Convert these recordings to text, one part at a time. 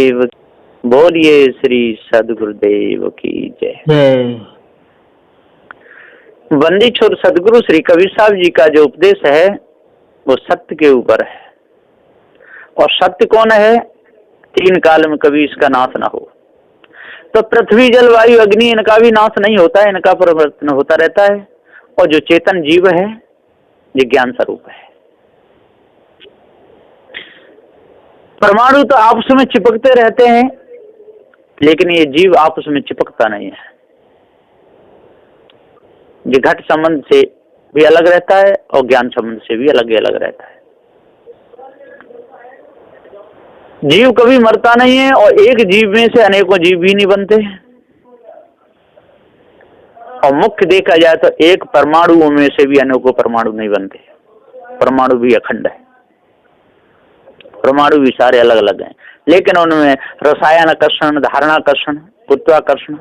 देव बोलिए श्री सदगुरुदेव की जय। बंदी छोर सदगुरु श्री कबीर साहब जी का जो उपदेश है वो सत्य के ऊपर है। और सत्य कौन है? तीन काल में कभी इसका नाश ना हो। तो पृथ्वी जल वायु अग्नि इनका भी नाश नहीं होता है, इनका परिवर्तन होता रहता है। और जो चेतन जीव है ये ज्ञान स्वरूप है। परमाणु तो आपस में चिपकते रहते हैं, लेकिन ये जीव आपस में चिपकता नहीं है। ये घट संबंध से भी अलग रहता है और ज्ञान संबंध से भी अलग रहता है। जीव कभी मरता नहीं है और एक जीव में से अनेकों जीव भी नहीं बनते। और मुख्य देखा जाए तो एक परमाणु में से भी अनेकों परमाणु नहीं बनते। परमाणु भी अखंड है, परमाणु भी सारे अलग अलग हैं, लेकिन उनमें रसायनाकर्षण, धारणाकर्षण, गुरुत्वाकर्षण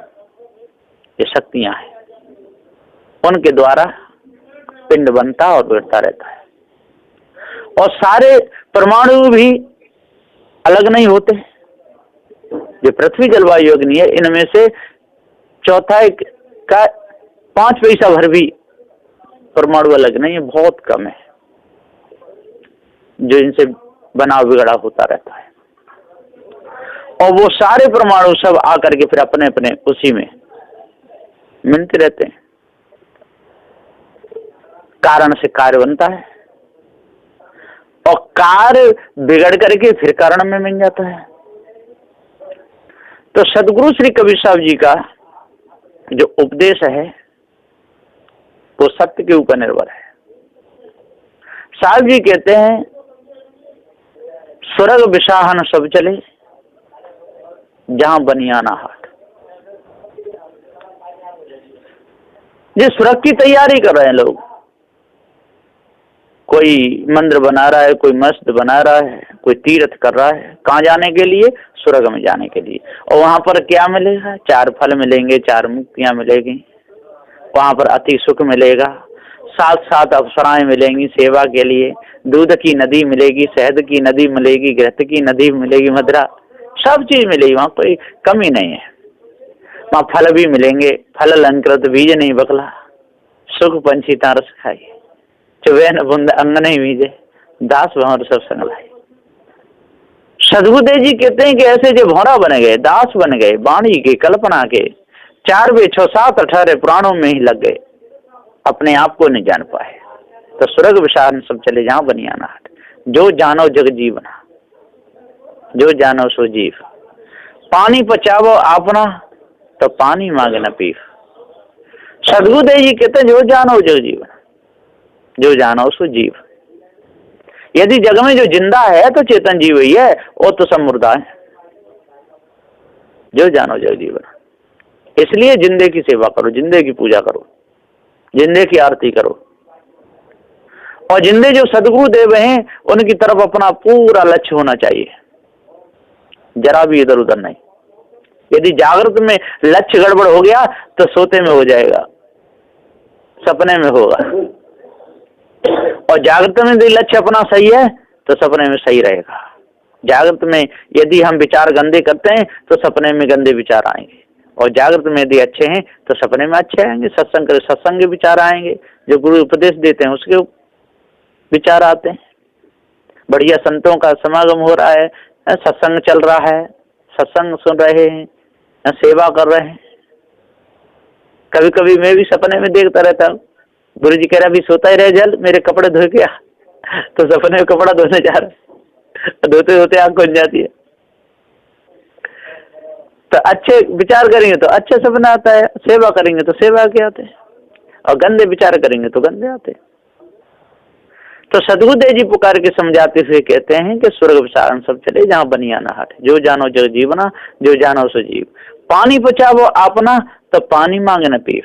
ये शक्तियां हैं। उनके द्वारा पिंड बनता और बढ़ता रहता है। और सारे परमाणु भी अलग नहीं होते। जो पृथ्वी जलवायु अग्नि है, इनमें से चौथाई का 5 पैसा भर भी परमाणु अलग नहीं है, बहुत कम है जो इनसे बना बिगड़ा होता रहता है। और वो सारे परमाणु सब आकर के फिर अपने अपने उसी में मिलते रहते हैं। कारण से कार्य बनता है और कार्य बिगड़ करके फिर कारण में मिल जाता है। तो सदगुरु श्री कबीर साहब जी का जो उपदेश है वो सत्य के ऊपर निर्भर है। साहब जी कहते हैं स्वर्ग विशाहन सब चले जहां बनियाना हाट। ये स्वर्ग की तैयारी कर रहे हैं लोग। कोई मंदिर बना रहा है, कोई मस्जिद बना रहा है, कोई तीर्थ कर रहा है। कहाँ जाने के लिए? स्वर्ग में जाने के लिए। और वहां पर क्या मिलेगा? 4 फल मिलेंगे, 4 मुक्तियां मिलेगी। वहां पर अति सुख मिलेगा, 7 अप्सराएं मिलेंगी सेवा के लिए, दूध की नदी मिलेगी, शहद की नदी मिलेगी, घृत की नदी मिलेगी, मदिरा, सब चीज मिलेगी। वहां कोई कमी नहीं है। वहां फल भी मिलेंगे, फल अलंकृत बीज नहीं बकला, सुख पंछी तारस खाई, चुबे न बुंद अंग नहीं बीजे, दास भंवर सब संग लाई। सदगुरुदेव जी कहते हैं कि ऐसे जो भौरा बन गए, दास बन गए, वाणी के, कल्पना के, 4 वे 6 7 18 पुराणों में ही लग गए, अपने आप को नहीं जान पाए। तो स्वर्ग विशाल सब चले जहां बनियाना हाट। जो जानो जग जीवना, जो जानो सो जीव। पानी पचावो आपना तो पानी मांगे न पीव। सदगुरुदेव जी कहते हैं जो जानो जग जीवन, जो जानो सो जीव। यदि जग में जो जिंदा है तो चेतन जीव ही है, और तो सब मुर्दा है। जो जानो जग जीवन। इसलिए जिंदे की सेवा करो, जिंदे की पूजा करो, जिंदे की आरती करो। और जिंदे जो सदगुरु देव हैं उनकी तरफ अपना पूरा लक्ष्य होना चाहिए, जरा भी इधर उधर नहीं। यदि जागृत में लक्ष्य गड़बड़ हो गया तो सोते में हो जाएगा, सपने में होगा। और जागृत में यदि लक्ष्य अपना सही है तो सपने में सही रहेगा। जागृत में यदि हम विचार गंदे करते हैं तो सपने में गंदे विचार आएंगे, और जागृत में यदि अच्छे हैं तो सपने में अच्छे आएंगे। सत्संग करे सत्संग के विचार आएंगे, जो गुरु उपदेश देते हैं उसके विचार आते हैं। बढ़िया संतों का समागम हो रहा है, सत्संग चल रहा है, सत्संग सुन रहे हैं, सेवा कर रहे हैं। कभी कभी मैं भी सपने में देखता रहता हूँ, गुरु जी कह रहा अभी सोता ही रहे, जल मेरे कपड़े धो गया, तो सपने में कपड़ा धोने जा रहा, धोते धोते आंख खुल जाती है। तो अच्छे विचार करेंगे तो अच्छे सपना आता है, सेवा करेंगे तो सेवा के आते हैं, और गंदे विचार करेंगे तो गंदे आते हैं। तो सदगुरुदेव जी पुकार के समझाते हुए कहते हैं कि स्वर्ग विशाल सब चले जहां बनियाना हाट। जो जानो जग जीवना, जो जानो सो जीव। पानी पचावो आपना तो पानी मांगे न पीव।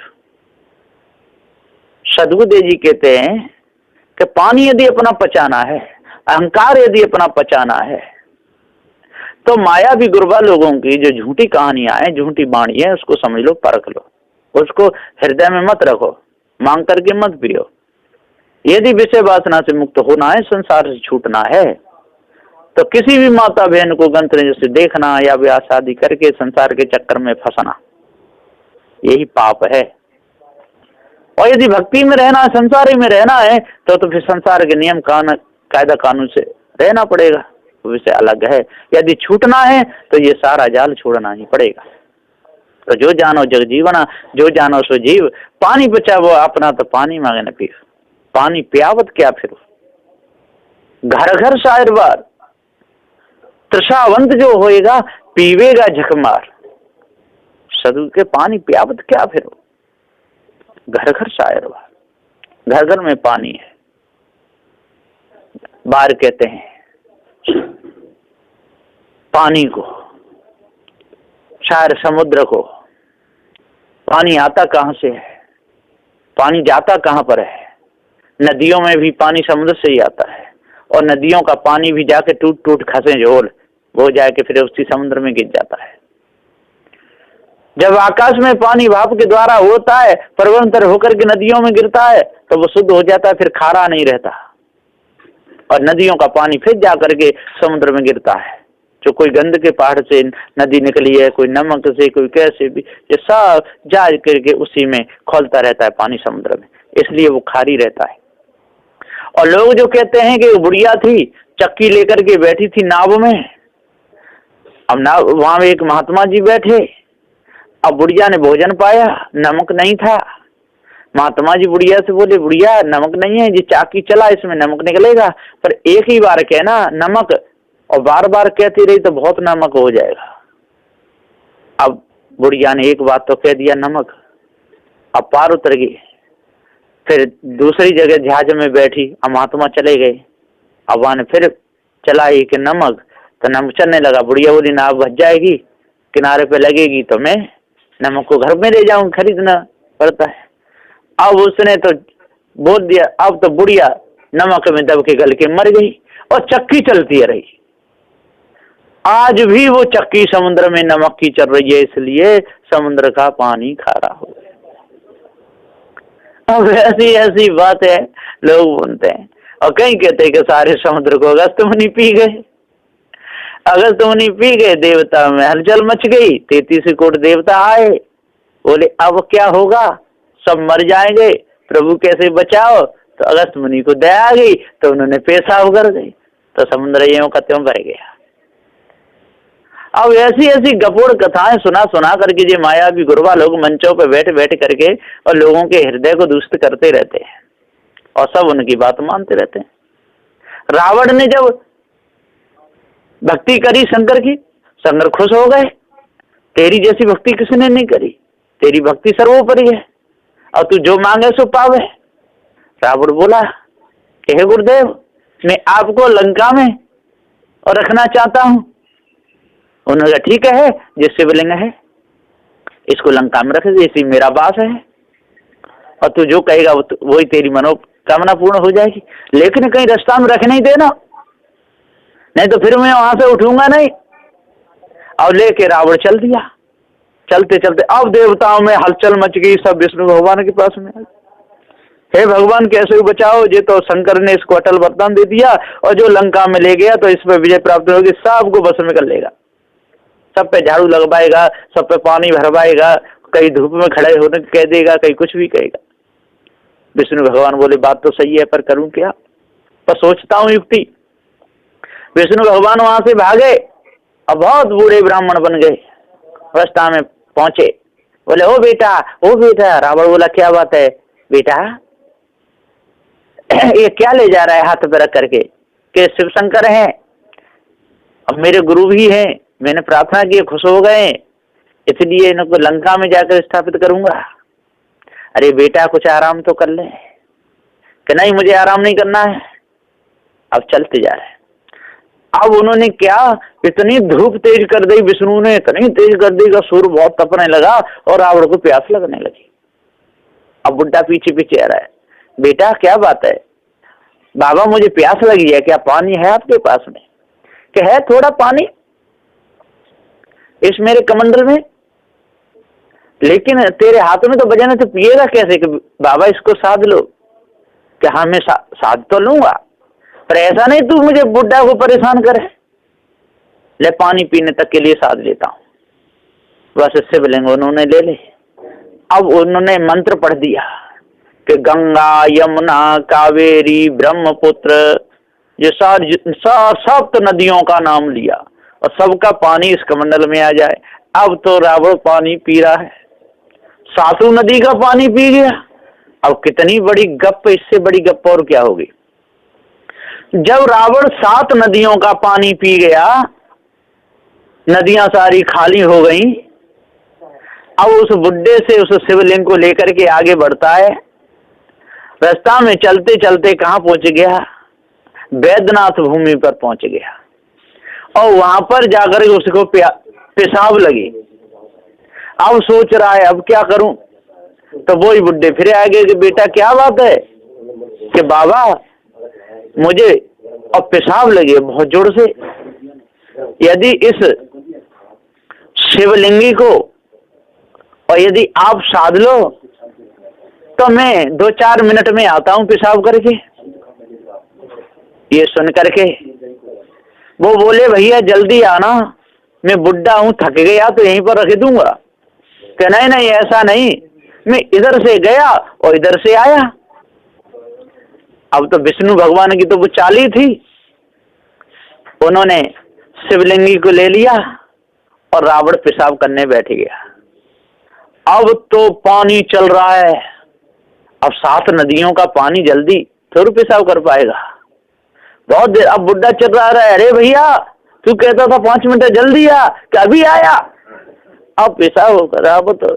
सदगुरुदेव जी कहते हैं कि पानी यदि अपना पचाना है, अहंकार यदि अपना पचाना है, तो माया भी गुरबा लोगों की जो झूठी कहानियां हैं, झूठी वाणी है, उसको समझ लो, परख लो, उसको हृदय में मत रखो, मांग करके मत पियो। यदि विषय वासना से मुक्त होना है, संसार से छूटना है, तो किसी भी माता बहन को गंतव्य से देखना या ब्याह शादी करके संसार के चक्कर में फंसना, यही पाप है। और यदि भक्ति में रहना है, संसार में रहना है, तो फिर संसार के नियम कायदा कानून से रहना पड़ेगा, तो विषय अलग है। यदि छूटना है तो ये सारा जाल छोड़ना ही पड़ेगा। तो जो जानो जग जीवना, जो जानो सो जीव। पानी बचा वो अपना, तो पानी मांगे न पी। पानी पियावत क्या फिर, घर घर शायर बार। तृषावंत जो होएगा पीवेगा झकमार। सदु के पानी पियावत क्या फिर, घर घर शायर बार। घर घर में पानी है। बार कहते हैं पानी को, शायर समुद्र को। पानी आता कहां से है, पानी जाता कहां पर है। नदियों में भी पानी समुद्र से ही आता है, और नदियों का पानी भी जाके टूट टूट खसे झोल, वो जाके फिर उसी समुद्र में गिर जाता है। जब आकाश में पानी भाप के द्वारा होता है, प्रवंतर होकर के नदियों में गिरता है, तो वो शुद्ध हो जाता है, फिर खारा नहीं रहता। और नदियों का पानी फिर जा करके समुद्र में गिरता है। जो कोई गंद के पहाड़ से नदी निकली है, कोई नमक से, कोई कैसे भी, ये सब जा करके उसी में खोलता रहता है पानी समुद्र में, इसलिए वो खारी रहता है। और लोग जो कहते हैं कि बुढ़िया थी, चक्की लेकर के बैठी थी नाव में। अब नाव, वहां एक महात्मा जी बैठे। अब बुढ़िया ने भोजन पाया, नमक नहीं था। महात्मा जी बुढ़िया से बोले, बुढ़िया नमक नहीं है, ये चाकी चला, इसमें नमक निकलेगा, पर एक ही बार कहना नमक, और बार बार कहती रही तो बहुत नमक हो जाएगा। अब बुढ़िया ने एक बात तो कह दिया नमक, अब पार उतर गई। फिर दूसरी जगह जहाज में बैठी, अब महात्मा चले गए। अब वहां ने फिर चलाई कि नमक, तो नमक चलने लगा। बुढ़िया बोली नाव बच जाएगी, किनारे पे लगेगी तो मैं नमक को घर में ले जाऊं, खरीदना पड़ता है। अब उसने तो बोल दिया, अब तो बुढ़िया नमक में दब के गल के मर गई, और चक्की चलती रही। आज भी वो चक्की समुद्र में नमक की चल रही है, इसलिए समुद्र का पानी खारा हो गया। अब ऐसी ऐसी बात है लोग बोलते हैं, और कहीं कहते हैं कि सारे समुद्र को अगस्त मुनि पी गए। अगस्त मुनि पी गए, देवता में हलचल मच गई। 33 कोटि देवता आए, बोले अब क्या होगा, सब मर जाएंगे, प्रभु कैसे बचाओ। तो अगस्त मुनि को दया आ गई, तो उन्होंने पेशाब कर दी, तो समुद्र यों का त्यों भर गया। अब ऐसी ऐसी गपोड़ कथाएं सुना सुना करके ये मायावी गुरबा लोग मंचों पे बैठ बैठ करके और लोगों के हृदय को दुष्ट करते रहते हैं, और सब उनकी बात मानते रहते हैं। रावण ने जब भक्ति करी शंकर की, शंकर खुश हो गए। तेरी जैसी भक्ति किसने नहीं करी, तेरी भक्ति सर्वोपरि है, और तू जो मांगे सो पावे। रावण बोला कि हे गुरुदेव, मैं आपको लंका में और रखना चाहता हूं। उन्होंने कहा ठीक है, जिस शिवलिंग है इसको लंका में रख दे, इसी मेरा वास है, और तू जो कहेगा वही तेरी मनोकामना पूर्ण हो जाएगी। लेकिन कहीं रास्ता में रख नहीं देना, नहीं तो फिर मैं वहां से उठूंगा नहीं। और लेके रावण चल दिया। चलते चलते अब देवताओं में हलचल मच गई, सब विष्णु भगवान के पास में। हे भगवान कैसे बचाओ, ये तो शंकर ने इसको अटल वरदान दे दिया, और जो लंका में ले गया तो इस पर विजय प्राप्त होगी, सबको बस में कर लेगा, सब पे झाड़ू लगवाएगा, सब पे पानी भरवाएगा, कहीं धूप में खड़े होने कह देगा, कहीं कुछ भी कहेगा। विष्णु भगवान बोले बात तो सही है, पर करूं क्या, पर सोचता हूं युक्ति। विष्णु भगवान वहां से भागे, अब बहुत बूढ़े ब्राह्मण बन गए। रास्ता में पहुंचे, बोले ओ बेटा, ओ बेटा। रावण बोला क्या बात है बेटा, ये क्या ले जा रहा है हाथ पे रख करके, कि शिव शंकर है, अब मेरे गुरु भी हैं, मैंने प्रार्थना की, खुश हो गए, इसलिए इनको लंका में जाकर स्थापित करूंगा। अरे बेटा कुछ आराम तो कर ले, कि नहीं मुझे आराम नहीं करना है, अब चलते जा रहे। अब उन्होंने क्या, इतनी धूप तेज कर दी विष्णु ने, इतनी तेज कर दी, सूर्य बहुत तपने लगा और रावण को प्यास लगने लगी। अब बुड्ढा पीछे पीछे आ रहा है, बेटा क्या बात है, बाबा मुझे प्यास लगी है, क्या पानी है आपके पास में, कि है थोड़ा पानी इस मेरे कमंडल में, लेकिन तेरे हाथ में तो बजा नहीं, तो पिएगा कैसे, कि बाबा इसको साध लो, कि हाँ मैं साध तो लूंगा, पर ऐसा नहीं तू मुझे बुड्ढा को परेशान करे। ले पानी पीने तक के लिए साध लेता हूँ। बस शिवलिंग उन्होंने ले ले। अब उन्होंने मंत्र पढ़ दिया कि गंगा यमुना कावेरी ब्रह्मपुत्र, ये सप्त नदियों का नाम लिया और सबका पानी इस कमंडल में आ जाए। अब तो रावण पानी पी रहा है, सातों नदी का पानी पी गया। अब कितनी बड़ी गप, इससे बड़ी गप और क्या होगी। जब रावण 7 नदियों का पानी पी गया, नदियां सारी खाली हो गई। अब उस बुड्ढे से उस शिवलिंग को लेकर के आगे बढ़ता है। रास्ता में चलते चलते कहाँ पहुंच गया, बैद्यनाथ भूमि पर पहुंच गया और वहां पर जाकर उसको पेशाब लगी। अब सोच रहा है अब क्या करूं, तो वही बुड्ढे फिर आगे कि बेटा क्या बात है, कि बाबा मुझे अब पेशाब लगे बहुत जोर से, यदि इस शिवलिंगी को और यदि आप साध लो तो मैं 2-4 मिनट में आता हूं पेशाब करके। ये सुन करके वो बोले भैया जल्दी आना, मैं बुड्ढा हूं थक गया तो यहीं पर रख दूंगा। कि नहीं नहीं ऐसा नहीं, मैं इधर से गया और इधर से आया। अब तो विष्णु भगवान की तो वो चाली थी, उन्होंने शिवलिंगी को ले लिया और रावण पेशाब करने बैठ गया। अब तो पानी चल रहा है, अब 7 नदियों का पानी जल्दी थोड़ी पेशाब कर पाएगा, बहुत देर। अब बुड्ढा चल रहा है, अरे भैया तू कहता था 5 मिनट जल्दी आ, क्या अभी आया। अब पेशाब होकर अब तो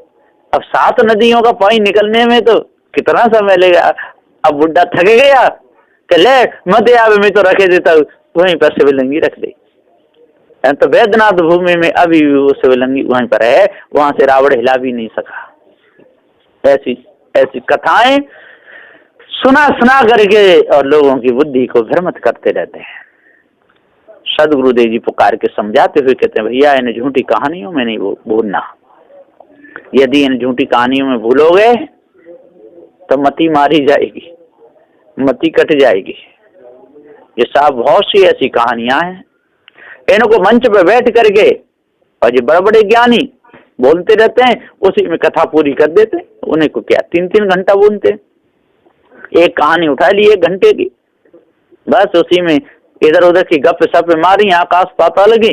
अब 7 नदियों का पानी निकलने में तो कितना समय लगेगा। अब बुड्ढा थक गया, ले मत आवे मैं तो रखे देता हूँ, वहीं पर शिवलिंगी रख दी। तो बैद्यनाथ भूमि में अभी वो शिवलिंगी वहीं पर है, वहां से रावण हिला भी नहीं सका। ऐसी ऐसी कथाएं सुना करके और लोगों की बुद्धि को भ्रमित करते रहते हैं। सदगुरुदेव जी पुकार के समझाते हुए कहते हैं भैया इन झूठी कहानियों में नहीं भूलना, यदि इन झूठी कहानियों में भूलोगे तो मति मारी जाएगी, मति कट जाएगी। ये साहब बहुत सी ऐसी कहानियां हैं, इनको मंच पे बैठ करके और ये बड़े बड़े ज्ञानी बोलते रहते हैं, उसी में कथा पूरी कर देते हैं। उन्हें को क्या 3-3 घंटा बोलते हैं, एक कहानी उठा ली 1 घंटे की, बस उसी में इधर उधर की गप सप मारी, आकाश पाताल लगी।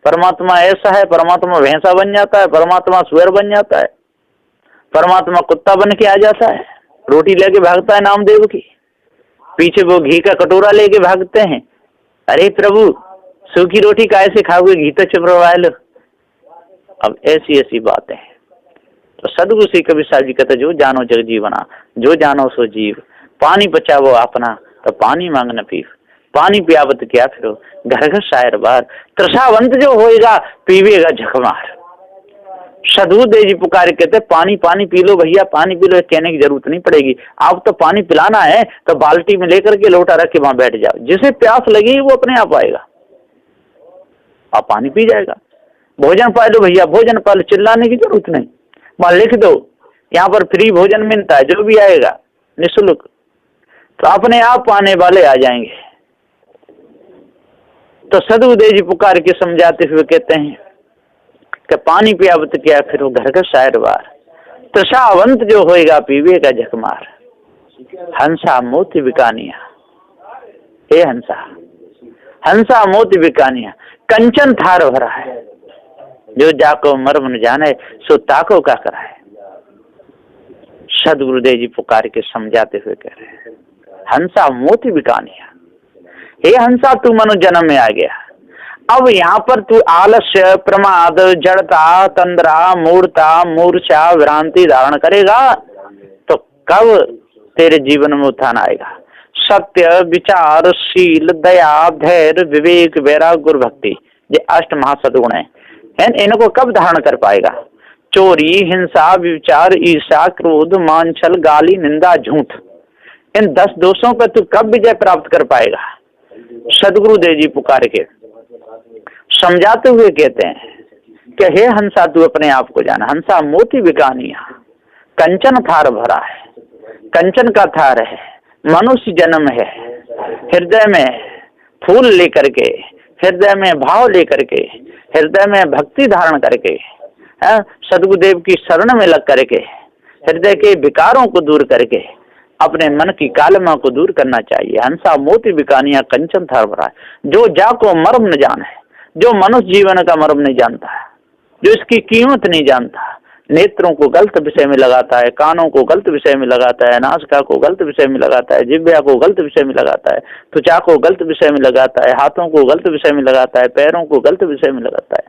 परमात्मा ऐसा है, परमात्मा भैंसा बन जाता है, परमात्मा सुअर बन जाता है, परमात्मा कुत्ता बन के आ जाता है, रोटी लेके भागता है नामदेव की, पीछे वो घी का कटोरा लेके भागते हैं। अरे प्रभु सूखी रोटी कैसे खाओगे, घी तो चुपरवा लो। अब ऐसी ऐसी बातें हैं। तो सदगुरु श्री कबीर साहब जी कहते जो जानो जग जीवना, जो जानो सो जीव, पानी बचावो अपना तो पानी मांग न पीव, पानी पियावत क्या फिरो घर घर शायर बार, त्रसावंत जो होएगा पीवेगा झकमार। सदगुरुदेव जी पुकार कहते पानी पानी पी लो भैया, पानी पी लो, कहने की जरूरत नहीं पड़ेगी। आप तो पानी पिलाना है तो बाल्टी में लेकर के लोटा रख के वहां बैठ जाओ, जिसे प्यास लगी वो अपने आप आएगा, आप पानी पी जाएगा। भोजन पा लो भैया, भोजन पा लो, चिल्लाने की जरूरत नहीं, वहां लिख दो यहाँ पर फ्री भोजन मिलता है, जो भी आएगा निःशुल्क, तो अपने आप पाने वाले आ जाएंगे। तो सदगुरुदेव जी पुकार के समझाते हुए कहते हैं कि पानी पियावत क्या फिर वो घर का शायर बार, त्रसावंत जो होएगा पीवेगा झकमार। हंसा मोती बिकानिया, हे हंसा, हंसा मोती बिकानिया, कंचन थार भरा है, जो जाको मर्म न जाने सो ताको का कराए। सदगुरुदेव जी पुकार के समझाते हुए कह रहे हैं हंसा मोती बिकानिया, हे हंसा तू मनुष्य जन्म में आ गया, अब यहाँ पर तू आलस्य प्रमाद जड़ता तंद्रा मूर्ता मूर्छा भ्रांति धारण करेगा तो कब तेरे जीवन में उत्थान आएगा। सत्य विचार शील दया धैर्य विवेक वैराग्य गुरु भक्ति, ये 8 महासद्गुण है, इनको कब धारण कर पाएगा। चोरी हिंसा विचार ईर्ष्या क्रोध मान छल गाली निंदा झूठ, इन 10 दोषों पर तू कब विजय प्राप्त कर पाएगा। सदगुरुदेव जी पुकार के समझाते हुए कहते हैं कि हे हंसा तू अपने आप को जाना, हंसा मोती बिकानिया, कंचन थार भरा है, कंचन का थार है, मनुष्य जन्म है, हृदय में फूल लेकर के हृदय में भाव लेकर के, हृदय में भक्ति धारण करके, सदगुरुदेव की शरण में लग करके, हृदय के विकारों को दूर करके अपने मन की कालमा को दूर करना चाहिए। हंसा मोती बिकानिया कंचन थार भरा, जो जाको मर्म न जाने, जो मनुष्य जीवन का मर्म नहीं जानता है, जो इसकी कीमत नहीं जानता, नेत्रों को गलत विषय में लगाता है, कानों को गलत विषय में लगाता है, नासिका को गलत विषय में लगाता है, जिह्वा को गलत विषय में लगाता है, त्वचा को गलत विषय में लगाता है, हाथों को गलत विषय में लगाता है, पैरों को गलत विषय में लगाता है,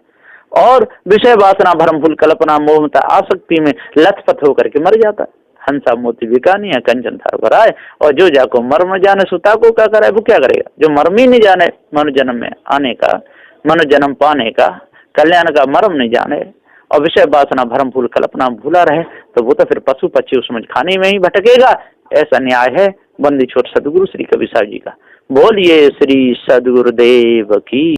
और विषय वासना भ्रम फूल कल्पना मोहमता आसक्ति में लथपथ होकर के मर जाता है। हंसा मोती बिकानिया कंचन थार भराए, और जो जाको मर्म जाने सुता को क्या करे, वो क्या करेगा? जो मर्म ही नहीं जाने मनुष्य जन्म में आने का, मनुष्य जन्म पाने का, कल्याण का मर्म नहीं जाने और विषय वासना भ्रम फूल कल्पना भूला रहे, तो वो तो फिर पशु पक्षी उसमें खाने में ही भटकेगा। ऐसा न्याय है बंदी छोड़ सदगुरु श्री कबीर साहब जी का। बोलिए श्री सदगुरुदेव की